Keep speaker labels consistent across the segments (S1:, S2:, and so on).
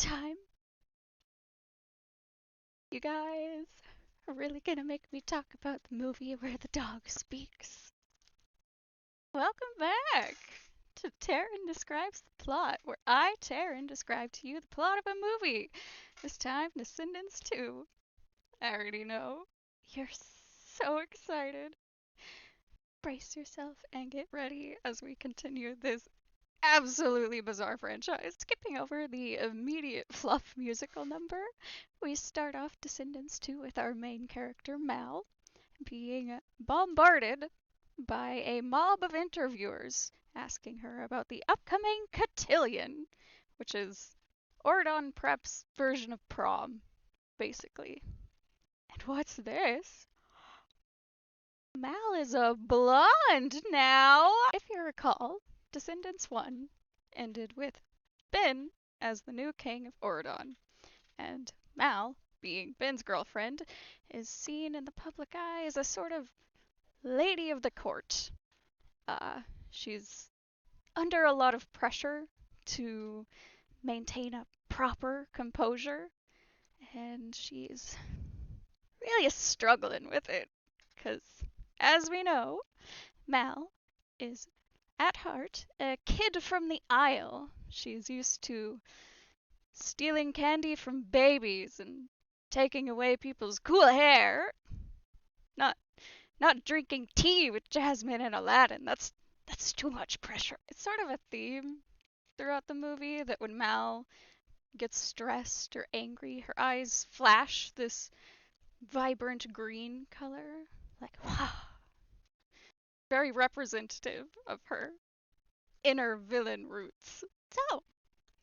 S1: time. You guys are really gonna make me talk about the movie where the dog speaks. Welcome back to Taryn Describes the Plot, where I, Taryn, describe to you the plot of a movie. This time, Descendants 2. I already know. You're so excited. Brace yourself and get ready as we continue this absolutely bizarre franchise. Skipping over the immediate fluff musical number, we start off Descendants 2 with our main character, Mal, being bombarded by a mob of interviewers asking her about the upcoming cotillion, which is Ordon Prep's version of prom, basically. And what's this? Mal is a blonde now! If you recall, Descendants 1 ended with Ben as the new king of Oridon, and Mal, being Ben's girlfriend, is seen in the public eye as a sort of lady of the court. She's under a lot of pressure to maintain a proper composure, and she's really struggling with it, because, as we know, Mal is at heart a kid from the Isle. She's used to stealing candy from babies and taking away people's cool hair. Not drinking tea with Jasmine and Aladdin. That's too much pressure. It's sort of a theme throughout the movie that when Mal gets stressed or angry, her eyes flash this vibrant green color. Like, wow. Very representative of her inner villain roots. So,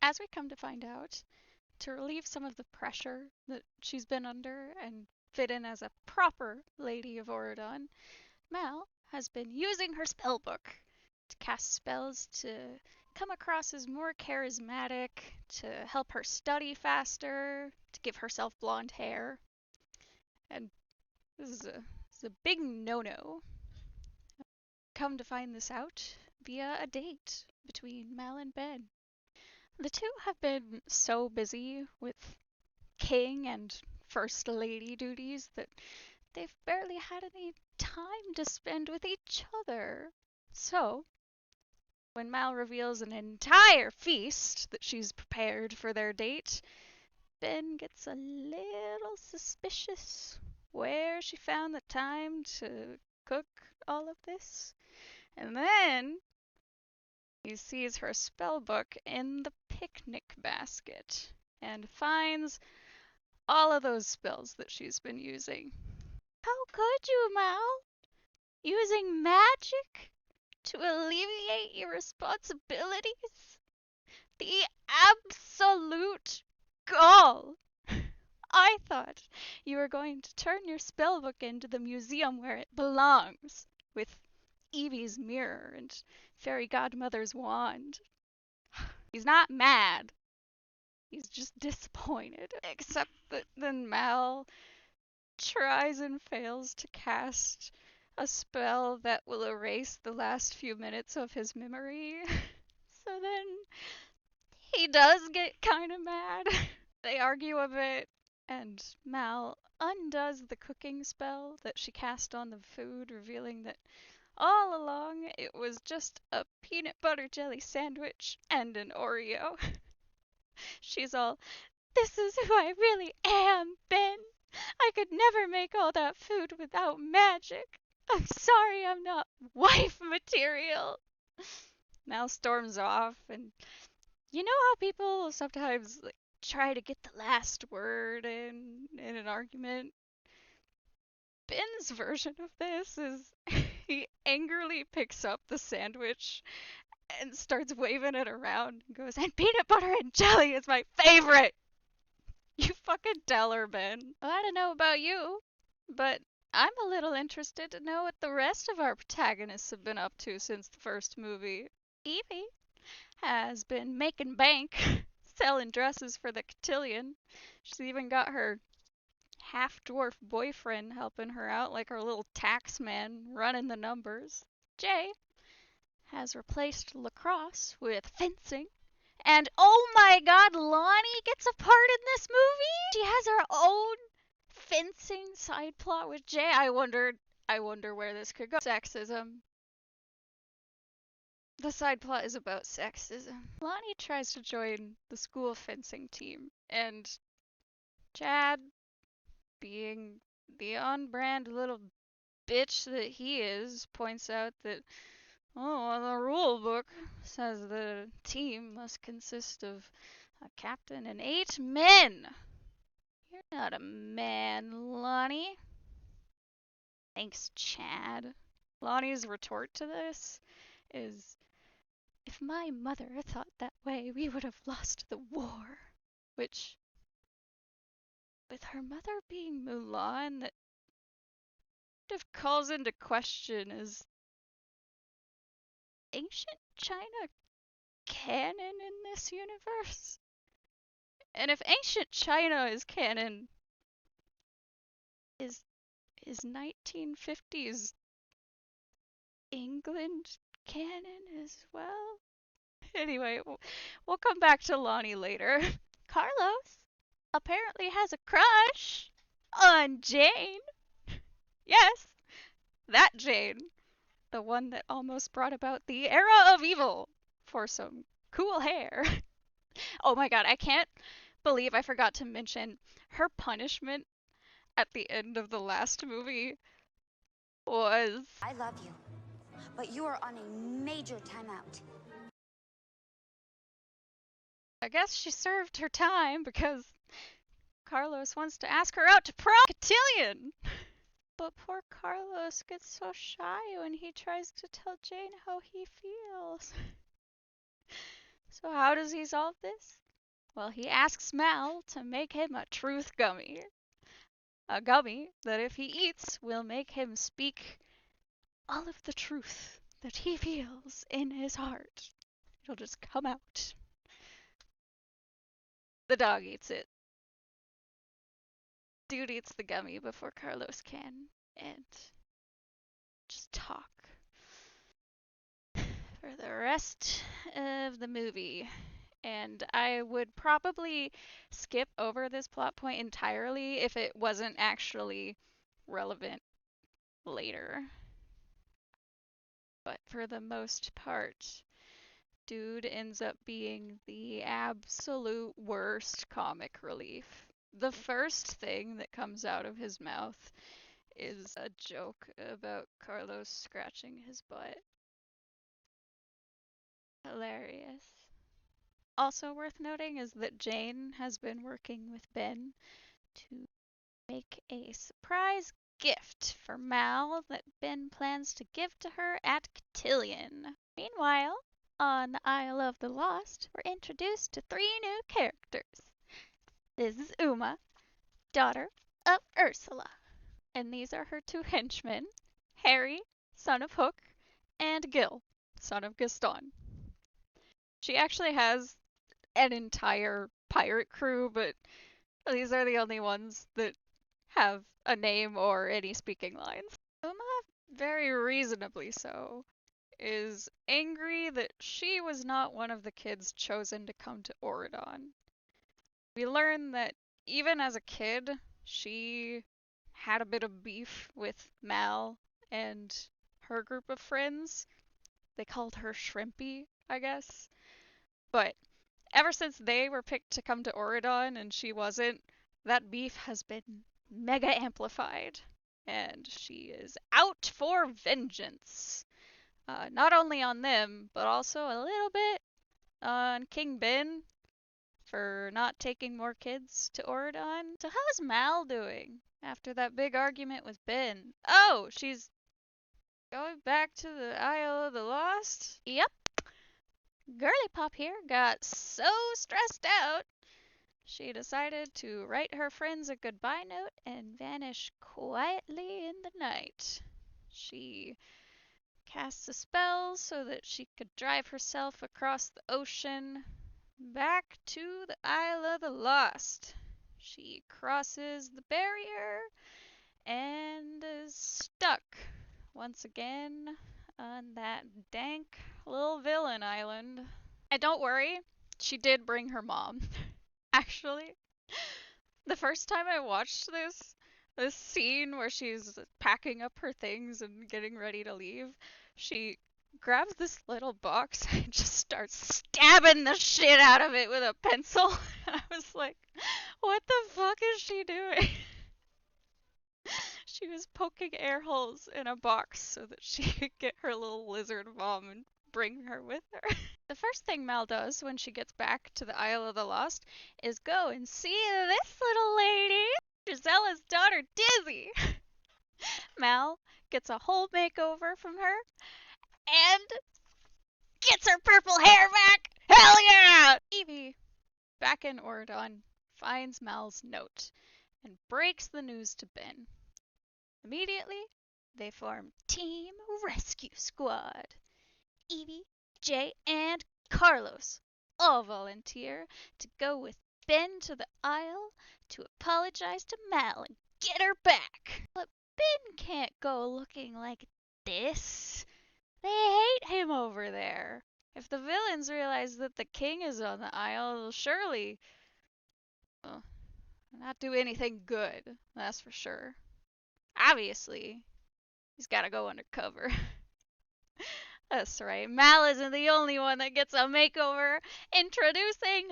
S1: as we come to find out, to relieve some of the pressure that she's been under and fit in as a proper Lady of Oridon, Mal has been using her spell book to cast spells to come across as more charismatic, to help her study faster, to give herself blonde hair. And this is a big no-no. Come to find this out via a date between Mal and Ben. The two have been so busy with king and first lady duties that they've barely had any time to spend with each other. So, when Mal reveals an entire feast that she's prepared for their date, Ben gets a little suspicious where she found the time to cook all of this. And then he sees her spellbook in the picnic basket and finds all of those spells that she's been using. How could you, Mal? Using magic to alleviate your responsibilities? The absolute gall! I thought you were going to turn your spellbook into the museum where it belongs, with Evie's mirror and fairy godmother's wand. He's not mad. He's just disappointed. Except that then Mal tries and fails to cast a spell that will erase the last few minutes of his memory. So then he does get kind of mad. They argue a bit, and Mal undoes the cooking spell that she cast on the food, revealing that all along it was just a peanut butter jelly sandwich and an Oreo. She's all, "This is who I really am, Ben. I could never make all that food without magic. I'm sorry I'm not wife material." Mal storms off, and you know how people sometimes try to get the last word in an argument? Ben's version of this is he angrily picks up the sandwich and starts waving it around and goes, "And peanut butter and jelly is my favorite!" You fucking tell her, Ben. Well, I don't know about you, but I'm a little interested to know what the rest of our protagonists have been up to since the first movie. Evie has been making bank, selling dresses for the cotillion. She's even got her half-dwarf boyfriend helping her out like her little tax man running the numbers. Jay has replaced lacrosse with fencing And oh my god, Lonnie gets a part in this movie? She has her own fencing side plot with Jay. I wonder where this could go. Sexism. The side plot is about sexism. Lonnie tries to join the school fencing team, and Chad, being the on-brand little bitch that he is, points out that, oh, the rule book says the team must consist of a captain and 8 men. You're not a man, Lonnie. Thanks, Chad. Lonnie's retort to this is, if my mother thought that way, we would have lost the war. Which, with her mother being Mulan, that kind of calls into question, is ancient China canon in this universe? And if ancient China is canon, is 1950s England canon as well? Anyway, we'll come back to Lonnie later. Carlos apparently has a crush on Jane. Yes, that Jane. The one that almost brought about the era of evil for some cool hair. Oh my god, I can't believe I forgot to mention her punishment at the end of the last movie was,
S2: I love you, but you are on a major timeout.
S1: I guess she served her time because Carlos wants to ask her out to prom cotillion. But poor Carlos gets so shy when he tries to tell Jane how he feels. So how does he solve this? Well, he asks Mal to make him a truth gummy. A gummy that if he eats will make him speak all of the truth that he feels in his heart. It'll just come out. The dog eats it. Dude eats the gummy before Carlos can, and just talk for the rest of the movie. And I would probably skip over this plot point entirely if it wasn't actually relevant later. But for the most part, dude ends up being the absolute worst comic relief. The first thing that comes out of his mouth is a joke about Carlos scratching his butt. Hilarious. Also worth noting is that Jane has been working with Ben to make a surprise gift for Mal that Ben plans to give to her at Cotillion. Meanwhile, on the Isle of the Lost, we're introduced to 3 new characters. This is Uma, daughter of Ursula, and these are her 2 henchmen, Harry, son of Hook, and Gil, son of Gaston. She actually has an entire pirate crew, but these are the only ones that have a name or any speaking lines. Uma, very reasonably so, is angry that she was not one of the kids chosen to come to Oridon. We learn that even as a kid, she had a bit of beef with Mal and her group of friends. They called her Shrimpy, I guess. But ever since they were picked to come to Oridon and she wasn't, that beef has been mega amplified. And she is out for vengeance. Not only on them, but also a little bit on King Ben for not taking more kids to Oridon. So how's Mal doing after that big argument with Ben? Oh, she's going back to the Isle of the Lost? Yep. Girly Pop here got so stressed out, she decided to write her friends a goodbye note and vanish quietly in the night. She casts a spell so that she could drive herself across the ocean back to the Isle of the Lost. She crosses the barrier and is stuck once again on that dank little villain island. And don't worry, She did bring her mom. Actually, the first time I watched this scene where she's packing up her things and getting ready to leave, she grabs this little box and just starts stabbing the shit out of it with a pencil. I was like, what the fuck is she doing? She was poking air holes in a box so that she could get her little lizard mom and bring her with her. The first thing Mal does when she gets back to the Isle of the Lost is go and see this little lady, Gisella's daughter Dizzy. Mal gets a whole makeover from her and gets her purple hair back. Hell yeah! Evie, back in Oridon, finds Mal's note and breaks the news to Ben. Immediately, they form Team Rescue Squad. Evie, Jay, and Carlos all volunteer to go with Ben to the Isle to apologize to Mal and get her back. But Ben can't go looking like this. They hate him over there. If the villains realize that the king is on the Isle, they'll surely not do anything good, that's for sure. Obviously, he's gotta go undercover. That's right, Mal isn't the only one that gets a makeover. Introducing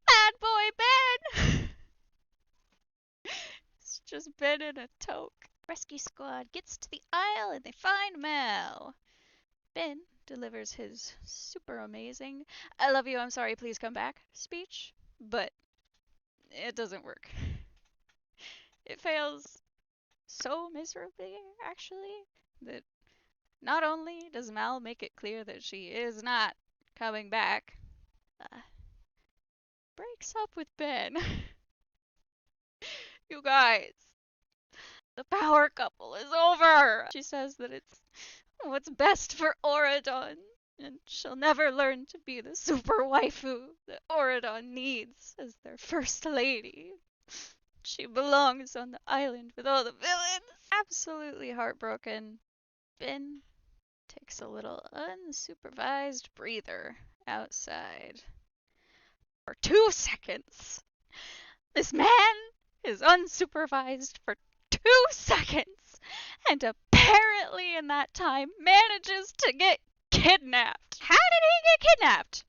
S1: Bad Boy Ben! It's just Ben in a toque. Rescue squad gets to the Isle and they find Mal. Ben delivers his super amazing "I love you, I'm sorry, please come back" speech, but it doesn't work. It fails so miserably, actually, that not only does Mal make it clear that she is not coming back, breaks up with Ben. You guys, the power couple is over. She says that it's what's best for Oridon, and she'll never learn to be the super waifu that Oridon needs as their first lady. She belongs on the island with all the villains. Absolutely heartbroken, Ben takes a little unsupervised breather outside. For 2 seconds. This man is unsupervised for 2 seconds, and apparently in that time manages to get kidnapped. How did he get kidnapped?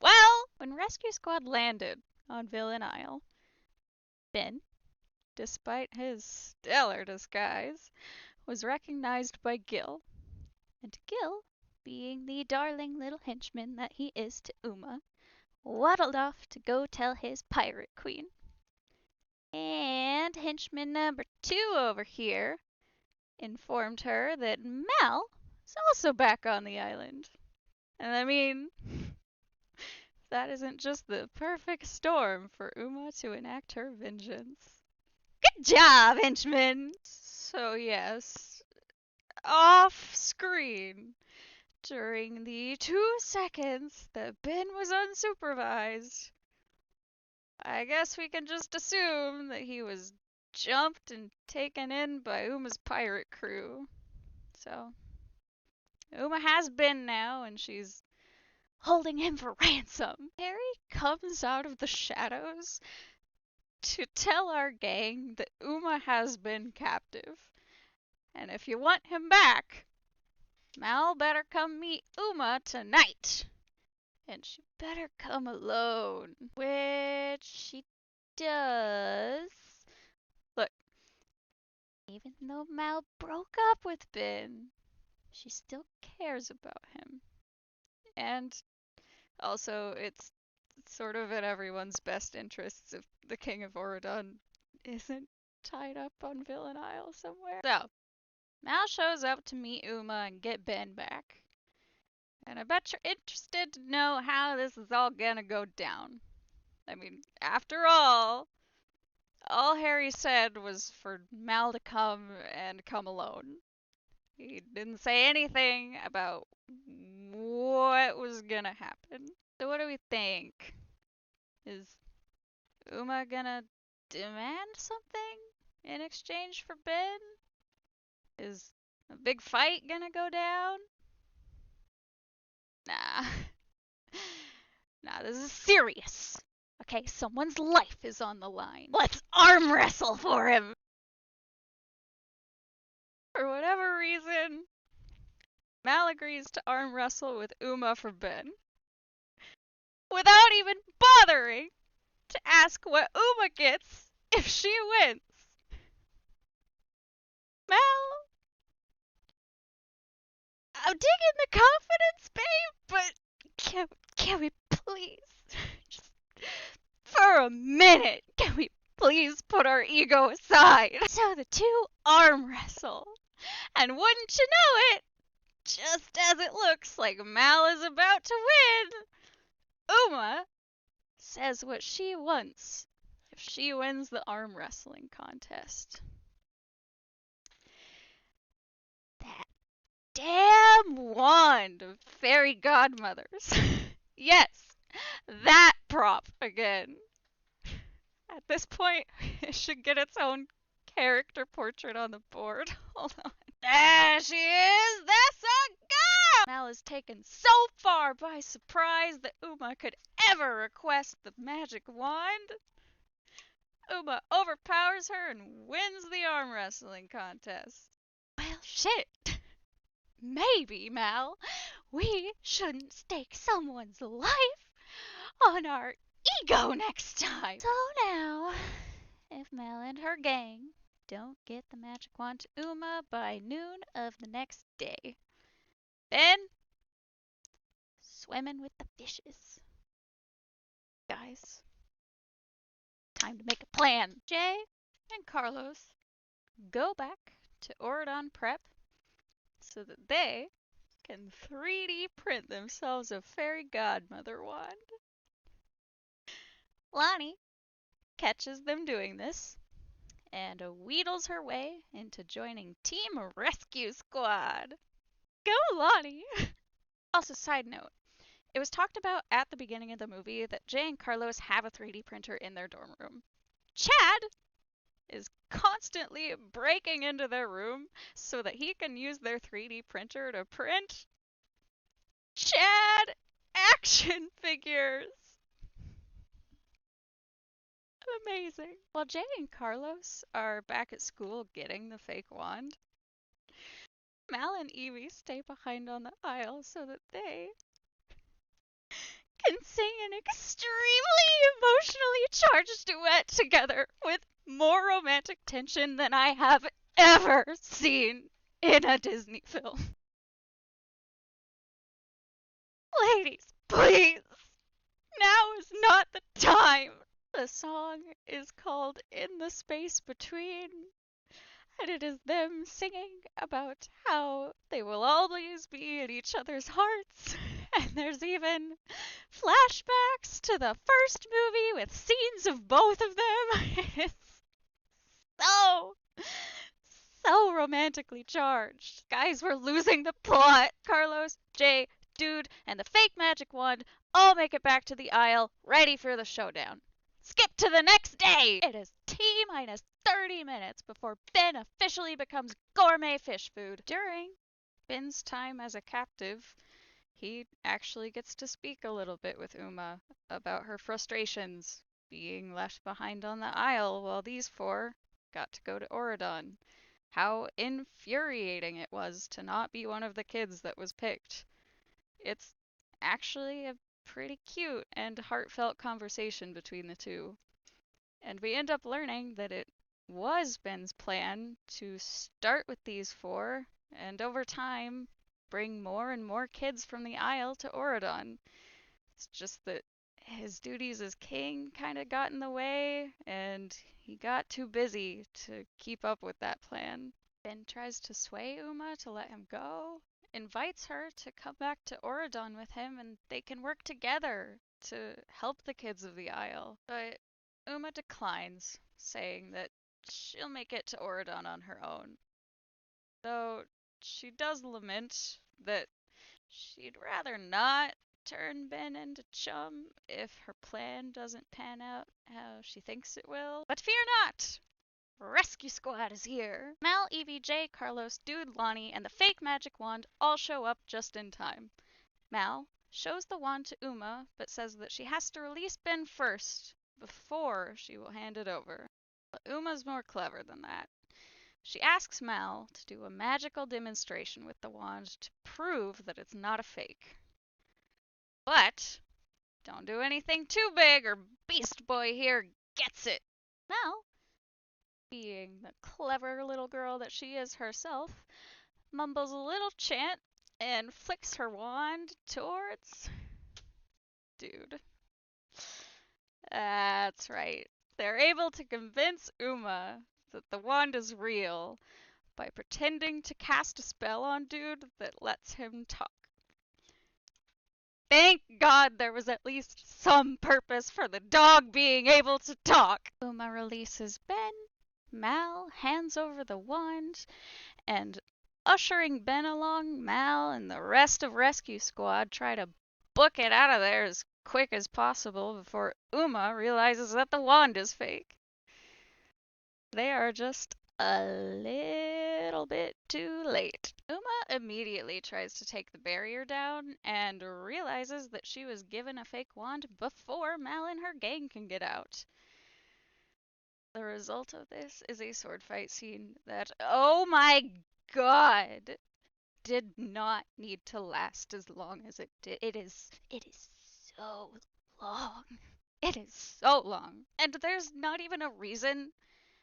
S1: Well, when Rescue Squad landed on Villain Isle, Ben, despite his stellar disguise, was recognized by Gil. And Gil, being the darling little henchman that he is to Uma, waddled off to go tell his pirate queen. And henchman number 2 over here informed her that Mal is also back on the island. And I mean, that isn't just the perfect storm for Uma to enact her vengeance. Good job, henchman! So yes, off screen, during the 2 seconds that Ben was unsupervised, I guess we can just assume that he was jumped and taken in by Uma's pirate crew. So, Uma has Ben now, and she's holding him for ransom. Harry comes out of the shadows to tell our gang that Uma has been captive. And if you want him back, Mal better come meet Uma tonight. And she better come alone. Which she does. Look, even though Mal broke up with Ben, she still cares about him. And also, it's sort of in everyone's best interests if the King of Oridon isn't tied up on Villain Isle somewhere. So, Mal shows up to meet Uma and get Ben back. And I bet you're interested to know how this is all gonna go down. I mean, after all Harry said was for Mal to come and come alone. He didn't say anything about what was gonna happen. So what do we think? Is Uma gonna demand something in exchange for Ben? Is a big fight gonna go down? Nah. Now this is serious. Okay, someone's life is on the line. Let's arm wrestle for him! For whatever reason, Mal agrees to arm wrestle with Uma for Ben. Without even bothering to ask what Uma gets if she wins. Mal, I'm digging the confidence, babe, but can we please, just for a minute, can we please put our ego aside? So the two arm wrestle, and wouldn't you know it, just as it looks like Mal is about to win, Uma says what she wants if she wins the arm wrestling contest. That damn wand of fairy godmothers. Yes, that prop again. At this point, it should get its own character portrait on the board. Hold on. There she is! That's a girl! Mal is taken so far by surprise that Uma could ever request the magic wand. Uma overpowers her and wins the arm wrestling contest. Well, shit. Maybe, Mal, we shouldn't stake someone's life on our ego next time. So now, if Mal and her gang don't get the magic wand to Uma by noon of the next day, then swimming with the fishes. Guys, time to make a plan. Jay and Carlos go back to Oridon Prep so that they can 3D print themselves a fairy godmother wand. Lonnie catches them doing this and wheedles her way into joining Team Rescue Squad. Go, Lonnie! Also, side note, it was talked about at the beginning of the movie that Jay and Carlos have a 3D printer in their dorm room. Chad is constantly breaking into their room so that he can use their 3D printer to print Chad action figures. Amazing. While Jay and Carlos are back at school getting the fake wand, Mal and Evie stay behind on the aisle so that they can sing an extremely emotionally charged duet together with more romantic tension than I have ever seen in a Disney film. Ladies, please! Now is not the time! The song is called In the Space Between, and it is them singing about how they will always be in each other's hearts. And there's even flashbacks to the first movie with scenes of both of them. It's so romantically charged. Guys, we're losing the plot. Carlos, Jay, Dude, and the fake magic wand all make it back to the aisle, ready for the showdown. Skip to the next day! It is T-minus 30 minutes before Ben officially becomes gourmet fish food. During Ben's time as a captive, he actually gets to speak a little bit with Uma about her frustrations being left behind on the aisle while these four got to go to Oridon. How infuriating it was to not be one of the kids that was picked. It's actually a pretty cute and heartfelt conversation between the two. And we end up learning that it was Ben's plan to start with these four, and over time, bring more and more kids from the Isle to Oridon. It's just that his duties as king kind of got in the way, and he got too busy to keep up with that plan. Ben tries to sway Uma to let him go, invites her to come back to Oridon with him, and they can work together to help the kids of the Isle. But Uma declines, saying that she'll make it to Oridon on her own. Though she does lament that she'd rather not turn Ben into chum if her plan doesn't pan out how she thinks it will. But fear not! Rescue Squad is here! Mal, Evie, Jay, Carlos, Dude, Lonnie, and the fake magic wand all show up just in time. Mal shows the wand to Uma, but says that she has to release Ben first before she will hand it over. But Uma's more clever than that. She asks Mal to do a magical demonstration with the wand to prove that it's not a fake. But don't do anything too big or Beast Boy here gets it. Mal, being the clever little girl that she is herself, mumbles a little chant and flicks her wand towards dude. That's right. They're able to convince Uma that the wand is real by pretending to cast a spell on dude that lets him talk. Thank God there was at least some purpose for the dog being able to talk. Uma releases Ben. Mal hands over the wand, and ushering Ben along, Mal and the rest of Rescue Squad try to book it out of there as quick as possible before Uma realizes that the wand is fake. They are just a little bit too late. Uma immediately tries to take the barrier down and realizes that she was given a fake wand before Mal and her gang can get out. The result of this is a sword fight scene that, oh my god, did not need to last as long as it did. It is so long. It is so long. And there's not even a reason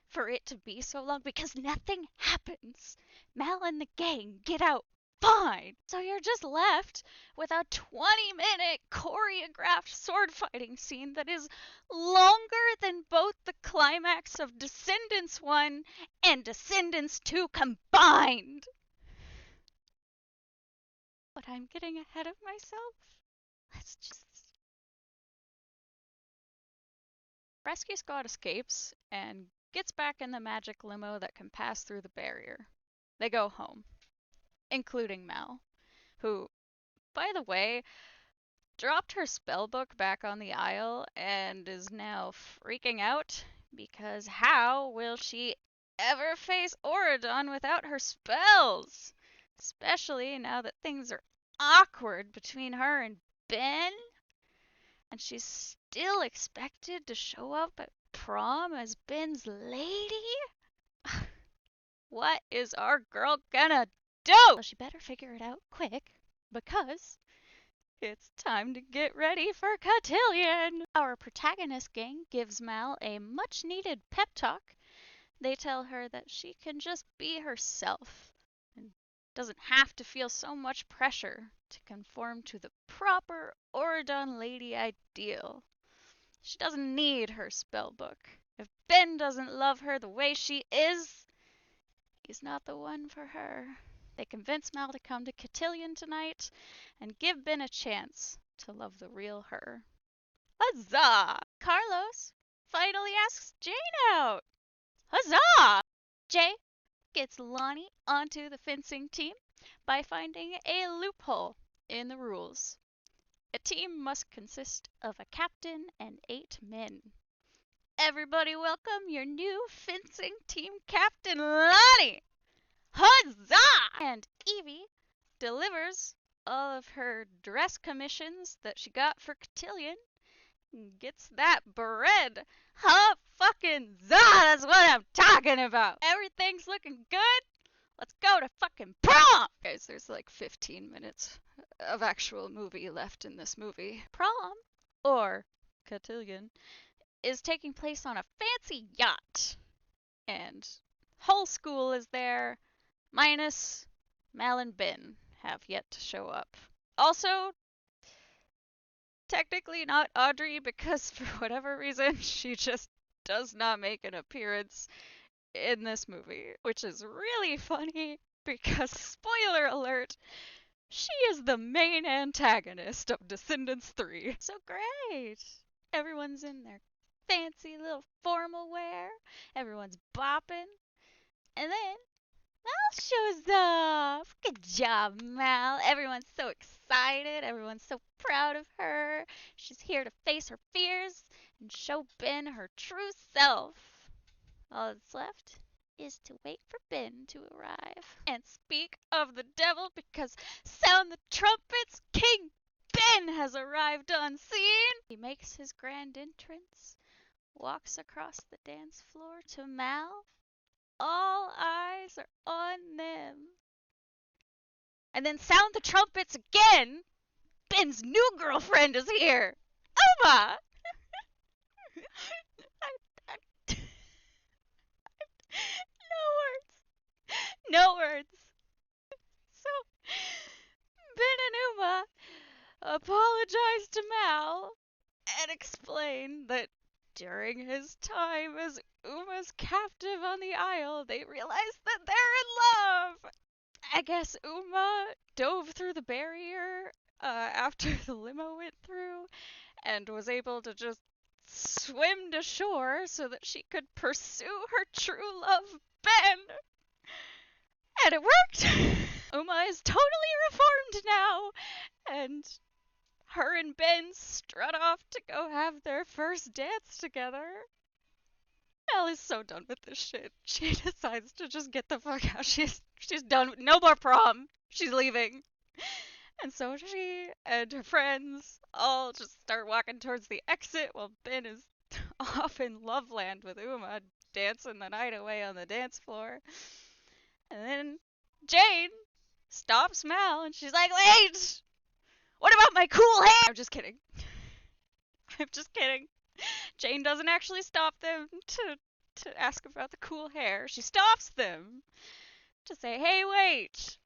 S1: for it to be so long because nothing happens. Mal and the gang get out fine. So you're just left with a 20-minute choreographed sword fighting scene that is longer than both the climax of Descendants 1 and Descendants 2 combined. But I'm getting ahead of myself. Let's just... Rescue Squad escapes and gets back in the magic limo that can pass through the barrier. They go home, including Mal, who, by the way, dropped her spellbook back on the aisle and is now freaking out because how will she ever face Auradon without her spells? Especially now that things are awkward between her and Ben, and she's still expected to show up at prom as Ben's lady? What is our girl gonna do? Well, she better figure it out quick, because it's time to get ready for Cotillion! Our protagonist gang gives Mal a much needed pep talk. They tell her that she can just be herself and doesn't have to feel so much pressure to conform to the proper Auradon lady ideal. She doesn't need her spellbook. If Ben doesn't love her the way she is, he's not the one for her. They convince Mal to come to Cotillion tonight and give Ben a chance to love the real her. Huzzah! Carlos finally asks Jane out. Huzzah! Jay gets Lonnie onto the fencing team by finding a loophole in the rules. A team must consist of a captain and 8 men. Everybody welcome your new fencing team captain, Lonnie! Huzzah! And Evie delivers all of her dress commissions that she got for Cotillion and gets that bread. Fucking za! That's what I'm talking about! Everything's looking good? Let's go to fucking prom! Guys, there's like 15 minutes of actual movie left in this movie. Prom, or Cotillion, is taking place on a fancy yacht. And whole school is there, minus Mal and Ben have yet to show up. Also, technically not Audrey because for whatever reason she just does not make an appearance in this movie, which is really funny because, spoiler alert, she is the main antagonist of Descendants 3. So great! Everyone's in their fancy little formal wear, everyone's bopping, and then Mal shows up! Good job, Mal! Everyone's so excited, everyone's so proud of her. She's here to face her fears and show Ben her true self. All that's left is to wait for Ben to arrive. And speak of the devil, because sound the trumpets, King Ben has arrived on scene! He makes his grand entrance, walks across the dance floor to Mal. All eyes are on them. And then sound the trumpets again! Ben's new girlfriend is here! Uma! No words. No words. So, Ben and Uma apologize to Mal and explain that during his time as Uma's captive on the Isle, they realize that they're in love. I guess Uma dove through the barrier after the limo went through and was able to just swim to shore so that she could pursue her true love, Ben. And it worked! Uma is totally reformed now, and her and Ben strut off to go have their first dance together. Elle is so done with this shit. She decides to just get the fuck out. She's done. No more prom. She's leaving. And so she and her friends all just start walking towards the exit while Ben is off in Loveland with Uma, dancing the night away on the dance floor. And then Jane stops Mal and she's like, "Wait! What about my cool hair?" I'm just kidding. I'm just kidding. Jane doesn't actually stop them to ask about the cool hair. She stops them to say, "Hey, wait!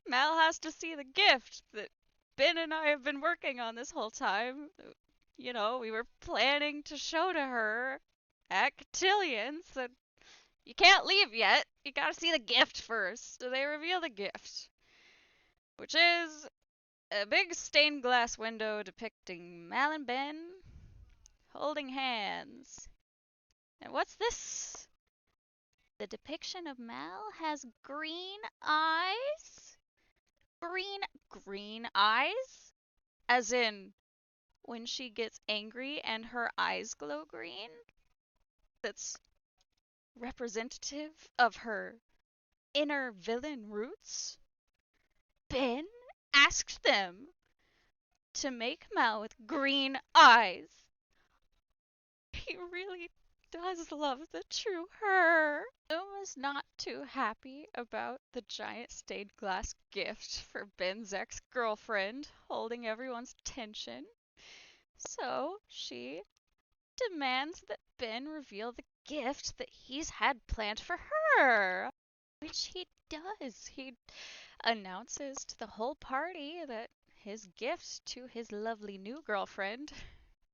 S1: Mal has to see the gift that Ben and I have been working on this whole time. You know, we were planning to show to her at Cotillions, and you can't leave yet. You gotta see the gift first." So they reveal the gift, which is a big stained glass window depicting Mal and Ben holding hands. And what's this? The depiction of Mal has green eyes? Green eyes? As in, when she gets angry and her eyes glow green? That's representative of her inner villain roots? Ben asked them to make Mal with green eyes. He really does love the true her. Uma's not too happy about the giant stained glass gift for Ben's ex-girlfriend holding everyone's attention. So she demands that Ben reveal the gift that he's had planned for her. Which he does. He announces to the whole party that his gift to his lovely new girlfriend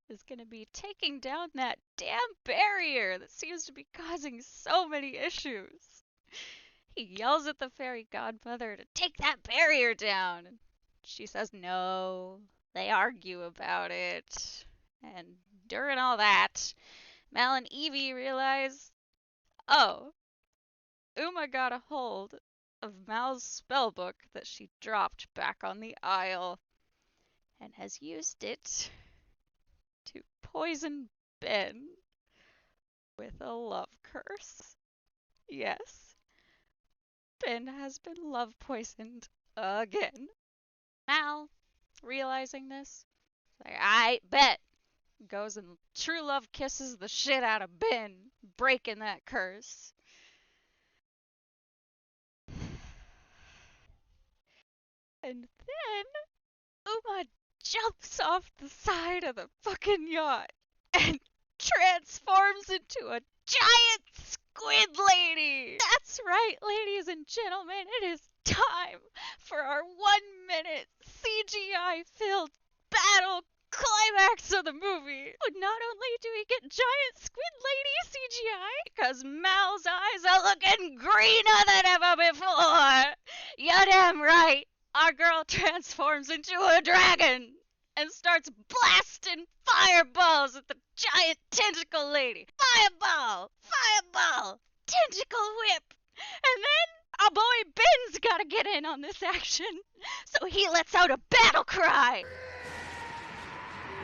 S1: is going to be taking down that damn barrier that seems to be causing so many issues. He yells at the fairy godmother to take that barrier down. She says no. They argue about it. And during all that, Mal and Evie realize, oh, Uma got a hold of Mal's spellbook that she dropped back on the Isle and has used it to poison Ben with a love curse. Yes, Ben has been love poisoned again. Mal, realizing this, like, I bet, goes and true love kisses the shit out of Ben, breaking that curse. And then Uma jumps off the side of the fucking yacht and transforms into a giant squid lady. That's right, ladies and gentlemen, it is time for our 1-minute CGI-filled battle climax of the movie. But not only do we get giant squid lady CGI, because Mal's eyes are looking greener than ever before. You're damn right. Our girl transforms into a dragon and starts blasting fireballs at the giant tentacle lady. Fireball! Fireball! Tentacle whip! And then our boy Ben's gotta get in on this action, so he lets out a battle cry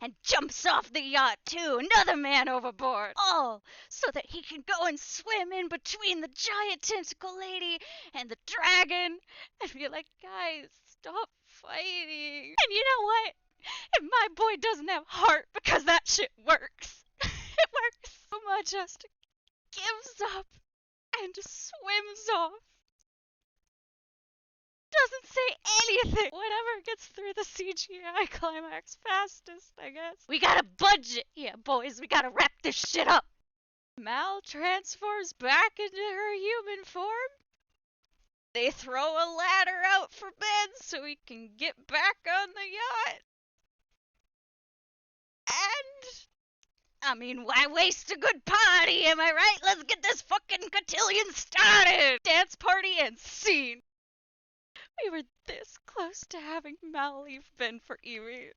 S1: and jumps off the yacht too, another man overboard, all so that he can go and swim in between the giant tentacle lady and the dragon and be like, guys, stop fighting. And you know what? And my boy doesn't have heart because that shit works. It works so much as to gives up and swims off. Doesn't say anything. Whatever gets through the CGI climax fastest, I guess. We got a budget. Yeah, boys, we gotta wrap this shit up. Mal transforms back into her human form. They throw a ladder out for Ben so he can get back on the yacht. And I mean, why waste a good party, am I right? Let's get this fucking cotillion started! Dance party and scene. We were this close to having Mal leave Ben for Evie.